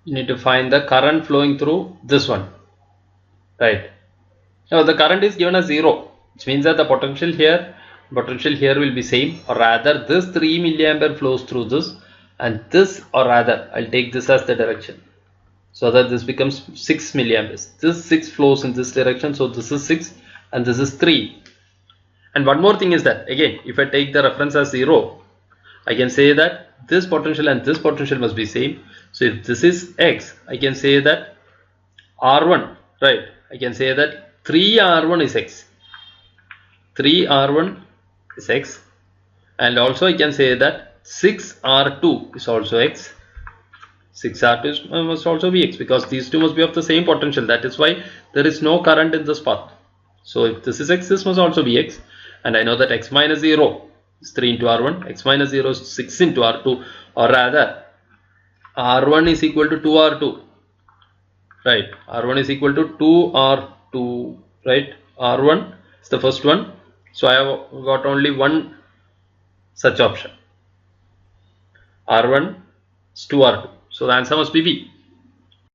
you need to find the current flowing through this one, right? Now the current is given as 0, which means that the potential here will be same, or rather this 3 milliampere flows through this, and this, or rather I'll take this as the direction, so that this becomes 6 milliamperes. This 6 flows in this direction, so this is 6 and this is 3. And one more thing is that, again, if I take the reference as 0, I can say that this potential and this potential must be same. So if this is x, I can say that R1, right? I can say that 3R1 is x. 3R1 is x. And also I can say that 6R2 is also x. 6R2 must also be x, because these two must be of the same potential. That is why there is no current in this path. So if this is x, this must also be x. And I know that x minus 0 is 3 into R1, x minus 0 is 6 into R2, or rather R1 is equal to 2R2, right? R1 is equal to 2R2, right? R1 is the first one, so I have got only one such option. R1 is 2R2, so the answer must be B.